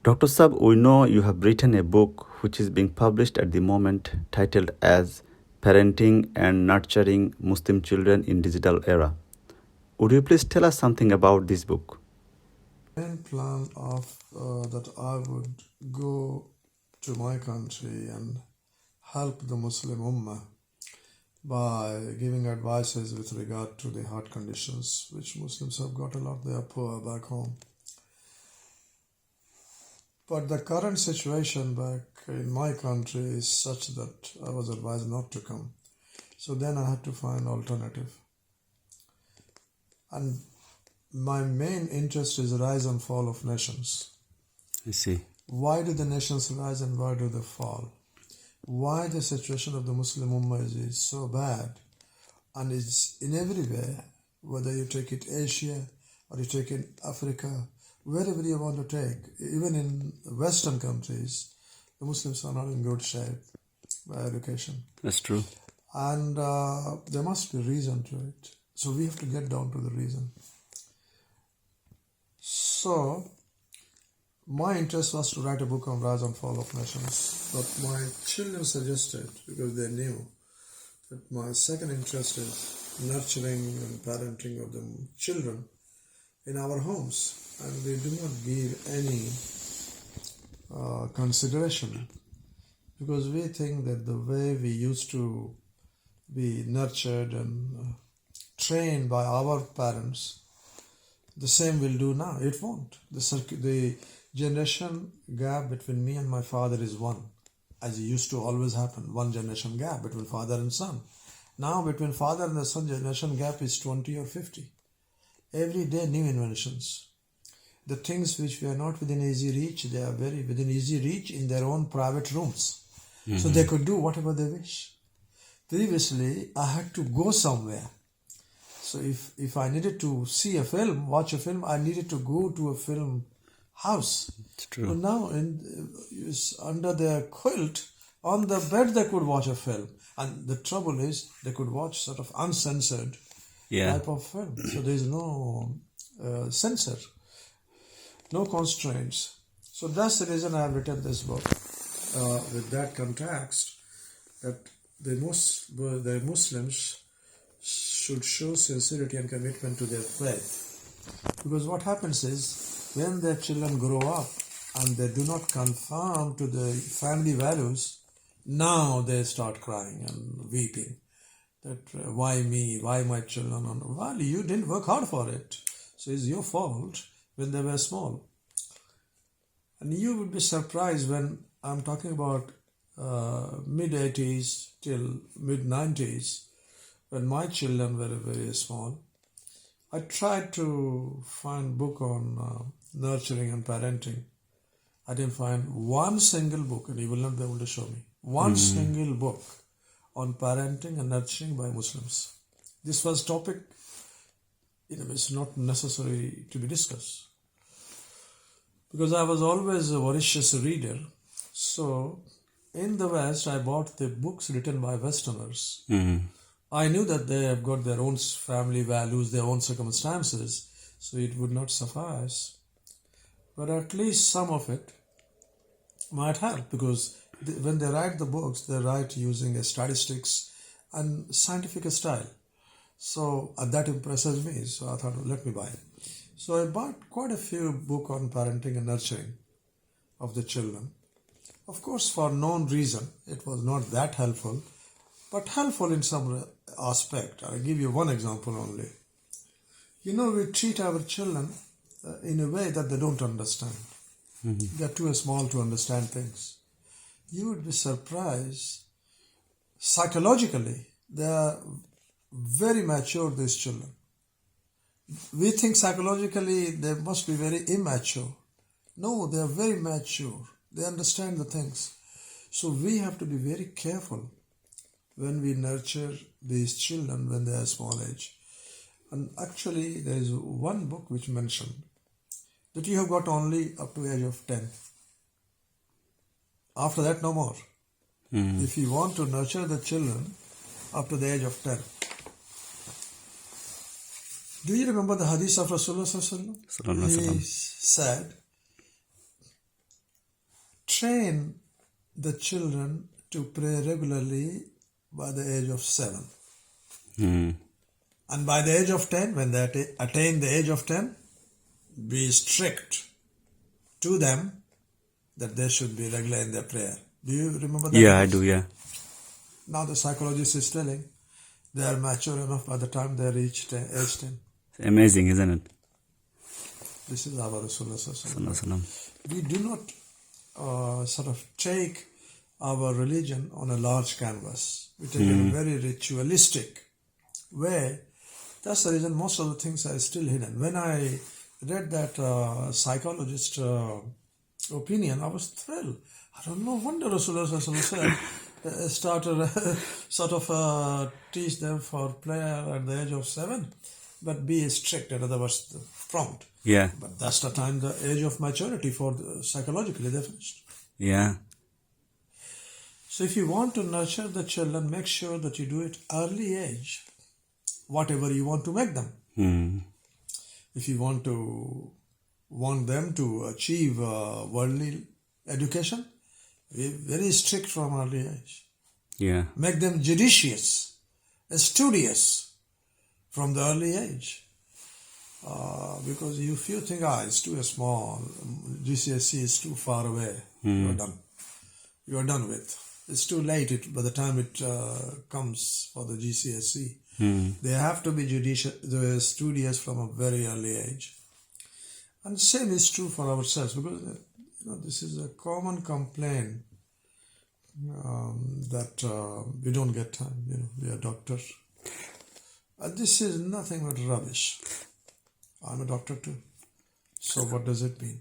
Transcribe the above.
Dr. Sab, we know you have written a book which is being published at the moment titled as Parenting and Nurturing Muslim Children in Digital Era. Would you please tell us something about this book? Main plan of that I would go to my country and help the Muslim Ummah by giving advices with regard to the heart conditions which Muslims have got a lot. They are poor back home. But the current situation back in my country is such that I was advised not to come. So then I had to find alternative. And my main interest is rise and fall of nations. I see. Why do the nations rise and why do they fall? Why the situation of the Muslim Ummah is so bad and it's in everywhere, whether you take it Asia or you take it Africa, wherever you want to take, even in Western countries, the Muslims are not in good shape by education. That's true. And there must be reason to it. So we have to get down to the reason. So, my interest was to write a book on Rise and Fall of Nations, but my children suggested, because they knew, that my second interest is nurturing and parenting of the children in our homes, and we do not give any consideration, because we think that the way we used to be nurtured and trained by our parents, the same will do now. It won't. The generation gap between me and my father is one, as it used to always happen. One generation gap between father and son. Now between father and the son, generation gap is 20 or 50. Every day new inventions. The things which were not within easy reach, they are very within easy reach in their own private rooms. Mm-hmm. So they could do whatever they wish. Previously, I had to go somewhere. So if I needed to see a film, watch a film, I needed to go to a film house. It's true. So now under their quilt, on the bed they could watch a film. And the trouble is, they could watch sort of uncensored type of film. So there is no censor, no constraints. So that's the reason I have written this book with that context, that the Muslims should show sincerity and commitment to their faith. Because what happens is, when their children grow up and they do not conform to the family values, now they start crying and weeping. That why me, why my children? Well, you didn't work hard for it. So it's your fault when they were small. And you would be surprised when I'm talking about mid-80s till mid-90s, when my children were very small. I tried to find book on nurturing and parenting. I didn't find one single book, and you will not be able to show me one single book on parenting and nurturing by Muslims. This was topic, it's not necessary to be discussed. Because I was always a voracious reader. So, in the West, I bought the books written by Westerners. Mm-hmm. I knew that they have got their own family values, their own circumstances, so it would not suffice. But at least some of it might help, because when they write the books, they write using a statistics and scientific style. So that impresses me, so I thought, let me buy it. So I bought quite a few books on parenting and nurturing of the children. Of course, for known reason, it was not that helpful, but helpful in some aspect. I'll give you one example only. We treat our children in a way that they don't understand. Mm-hmm. They're too small to understand things. You would be surprised. Psychologically, they are very mature, these children. We think psychologically they must be very immature. No, they are very mature. They understand the things. So we have to be very careful when we nurture these children when they are small age. And actually, there is one book which mentioned that you have got only up to the age of 10. After that, no more. Mm-hmm. If you want to nurture the children up to the age of 10. Do you remember the hadith of Rasulullah? He said, train the children to pray regularly by the age of 7. And by the age of 10, when they attain the age of 10, be strict to them that they should be regular in their prayer. Do you remember that? Yeah, I do, yeah. Now the psychologist is telling they are mature enough by the time they reach age 10. Amazing, isn't it? This is our Rasulullah. Sallallahu. We do not sort of take our religion on a large canvas. We take it in a very ritualistic way. That's the reason most of the things are still hidden. When I read that psychologist opinion, I was thrilled. I don't know, wonder Rasulullah said, started sort of teach them for prayer at the age of 7, but be strict, in other words, prompt. Yeah. But that's the time, the age of maturity for psychologically they finished. Yeah. So if you want to nurture the children, make sure that you do it early age, whatever you want to make them. If you want them to achieve worldly education, be very strict from early age. Yeah. Make them judicious, studious from the early age. Because if you think, it's too small, GCSE is too far away, you're done. You're done with. It's too late by the time it comes for the GCSE. They have to be studious from a very early age. And same is true for ourselves, because this is a common complaint that we don't get time. We are doctors. This is nothing but rubbish. I'm a doctor too. So what does it mean?